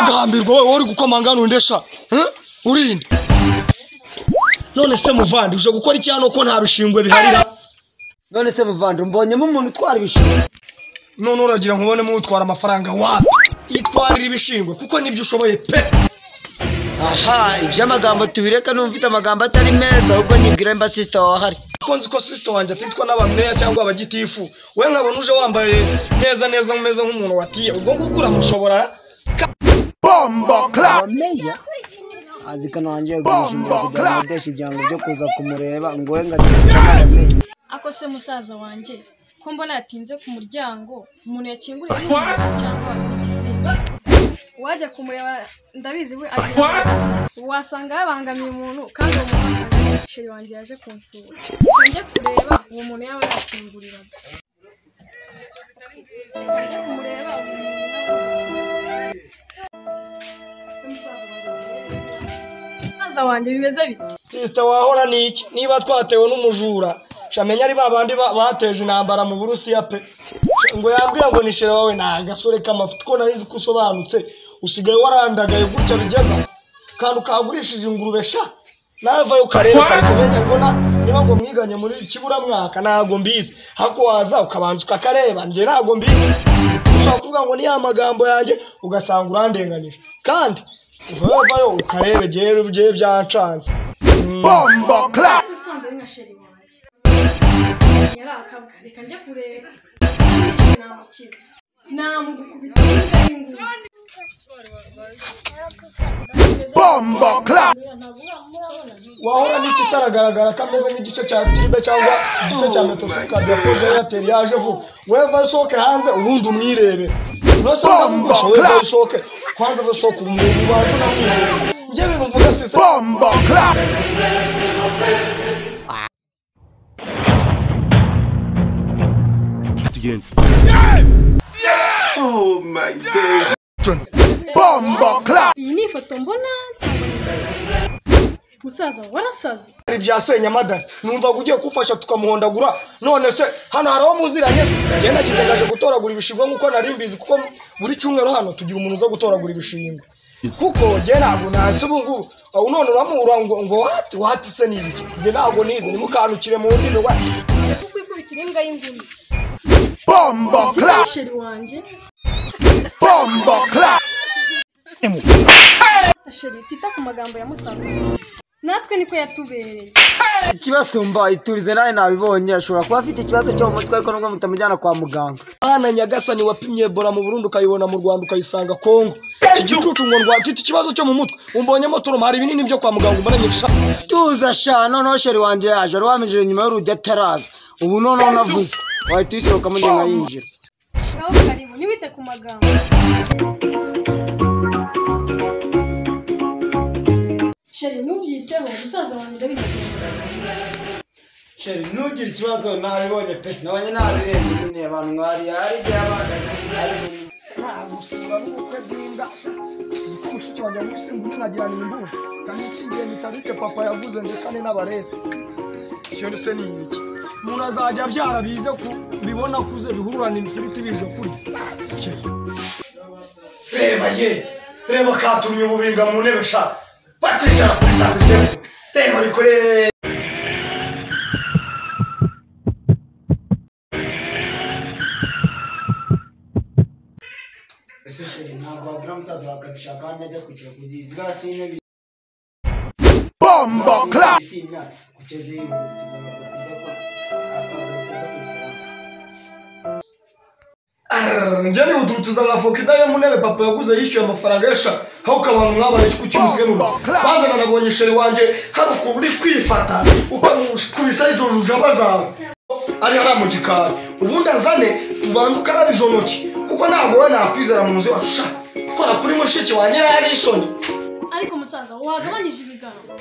agahambirwa wowe uri gukomanga nundesha urinde none se muvandi uje gukora iki hano ko nta bishingwe biharira none se muvandi mbonyemo umuntu utwara ibishingwe none uragira nkubone mu utwara amafaranga wapi itwarira ibishingwe kuko nibyo ushoboye pe aha iby'amagambo tubireka numvita amagambo atari meza ahubwo nibwira mba sister wahari ko nzi ko sister wanjye atitwa n'abameya cyangwa abagitifu we nkabona uje wambaye neza umeze nk'umuntu watiye ubwo ngukura mushobora bombo club meya azikana wanje gushimira kugira ngo deshe byango byo kuza kumureba ngo we ngatsama meya ako se musaza wanje ko mbona yatinze ku muryango umuntu yakinguriye cyangwa igisimba waje kumureba ndabizi we wasanga yabangamiye umuntu kandi uwo muntu sheri wanje yaje kunsura nje kureba uwo muntu yaba yakingurira nje kumureba musaza wanje bimeze bite sister wahora niki niba twatewe n'umujura shamenya ari babandi bateje intambara mu Burusiya pe ngo yambwiye ngo nishire wawe nagasore k'amafuti ko narizi kusobanutse usigaye warandagaye gutya bigeza kandi ukagurishije ingurube sha navayo karere karisemenya ngo niba ngo mwiganye muri kibura mwaka nago mbizi hako waza ukabanza ukakareba nje nago mbizi ushaka kuvuga ngo ni ya magambo yanjye ugasanga urandenganyije kandi uvayo ukarebe je byancanze bombo club usanze nka sheri wanje yarakabwa reka nje kureba namukiza namugukubita bombo club wahora n'iki saragaragara kameze nk'igice cya tibe cyangwa igice cya metosika byafoje Airtel yaje vuba weva soke hanze ubundi umwirebe nose ndagusha weva soke kwanza basoka umuntu wacu namwirebe nje bivuga sister bombo club Oh my God. bombo club iyi ni ifoto mbona musaza warasaze ibyasenya madani numva ugiye kufasha tukamuhondagura none se hano haraho muziranye je nagize ngaje gutoragura ibishingwe nkuko nari mbizi kuko buri cyumweru hano tugira umuntu uza gutoragura ibishingwe kuko je ntabwo nasi ubungu none uramura ngo wati se nibiki je ntabwo nize nimukanukire mu ndino wa kukwikubitira imbwa y'ingumi bombo club sheri wanje bombo club sheri tita ku magambo ya musaza natwe niko yatubereye ikibasumba iturize nawe nabibonye ashobora kuba afite ikibazo cyo mu mutwe ariko nubwo mutamujyana kwa muganga ana nyagasani wapimye Ebola mu Burundi ukayibona mu Rwanda ukayisanga Kongo iki gicucu ngo afite ikibazo cyo mu mutwe umbonyemo toro mari binini byo kwa muganga umbonanye sha tuza sha none sheri wanje yaje arwamije nyuma y'urujya taraza ubu none navuze wahita uyisohoka mu ndenga yinjira ngaho karibu niwite ku magambo sheri nubyiteho musaza wanjye ndabizi sheri nugira ikibazo nabibonye pe nabanye nabirenze nyine abantu mwari hari igihe abana nagusura n'ubukwe bw'inda uko mushiki wanjye muri simbu nagirana imbuga kandi ikingiye nitabite papa yavuze ndekane n'abarezi cyo se ni iki umuntu azajya abyara bize kubibona kuze bihururana imfiriti bije kuri reba katumye ububinga mu ntebe sha bakicara kuri tabise reba bikore bombo club njani udutuza ngafoka idaye mu ntebe papa yaguze yishyuye amafaranga yasha aho kabantu mwabaye kukimusige mu kwanza nabonye sheri wanje hari uko uri kwifata ukubisa idujuje abazawe ari haramugikara ubundi azane tubanze ukarabe izo ntoki kuko ntabwo we nakwizera mu nzu wacu kora kuri mushiki wanjye yari isoni ariko musaza wagabanyije ibigango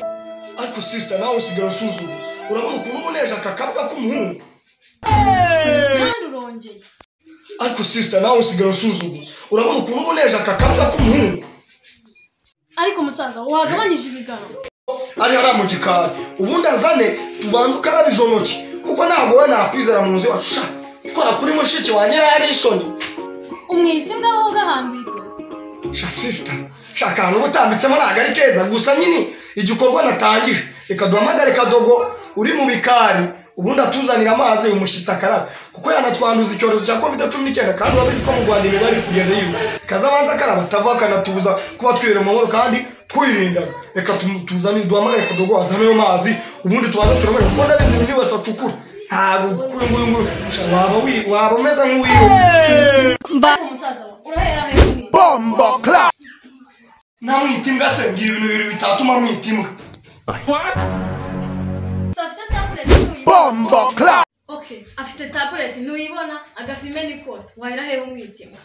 ariko sister nawe usigaye usuzuma urabona ukuntu uboneje akakabwa k'umuhungu kandi urongeye ariko sister nawe usigaye usuzuma urabona ukuntu uboneje akakabwa k'umuhungu ariko musaza wagabanyije ibigango ari haramugikara ubundi azane tubanze ukarabe izo ntoki kuko ntabwo we nakwizera mu nzu wacu kora kuri mushiki wanjye yari isoni umwisi ngaho gahambirwa sha sister shaka n'ubutambitsemo ntago ari keza gusa nyine igikorwa natangije reka duhamagare Kadogo uri mu bikari ubundi atuzanira amazi umushyitsi akaraba kuko yanatwanduza icyorezo cya COVID-19 kandi wabizi ko mu Rwanda bari kugenda yiwe kazabanza akaraba atava akanatuza kuba twirira mu mahoro kandi twirinda reka tuzane duhamagare Kadogo azane ayo mazi ubundi tubanza turabona kuko ndabizi ibindi wese acukura ntabwo kuri nguyu waba umeze nk'uwiyo umusaza urahera he Bombo clap. namwitimbwa se ngira ibintu bibiri bitatuma mwitimbwa afite tablet ntuyibona Bombo clap. okay afite tablet ntuyibona agafime ni kose wahera he umwitima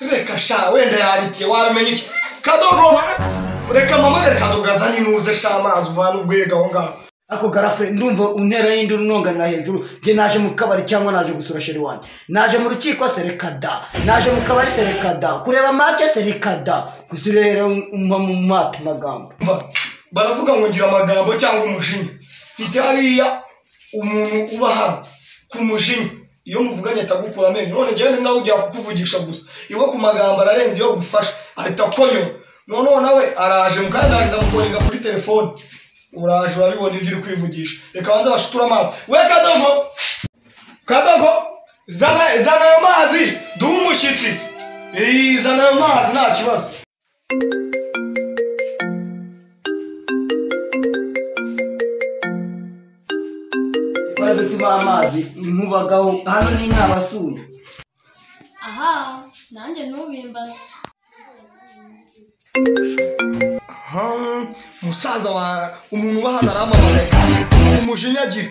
reka sha wenda yabitiye wabimenye iki Kadogo reka mpamagare Kadogo azane inuze sha amazi uvana ubwega aho ngaho ako garafre ndumva untera yindi runonganira hejuru je naje mu kabari cyangwa naje gusura sheri wanjye naje mu rukiko serekada naje mu kabari serekada kureba market serekada gusirera umva mu mata magambo baravuga ngo ngira amagambo cyangwa umujinya mfite hariya umuntu uba hano ku mujinya iyo muvuganye atagukura amenyo none njyewe nawe ujya kukuvugisha gusa iwe ku magambo ararenze yo gufasha ahita konyo none nawe araje mukandariza mukoringa kuri telefone uraje urabibona ibyo uri kwivugisha reka banze bashutura amazi we Kadogo zana ayo mazi duhe umushyitsi zana ayo mazi nta kibazo baratuma amazi nkubagaho hano ni nk'abasuye aha nanjye ntubimbaze musaza wa umuntu uba hano aramamaye umujinya agira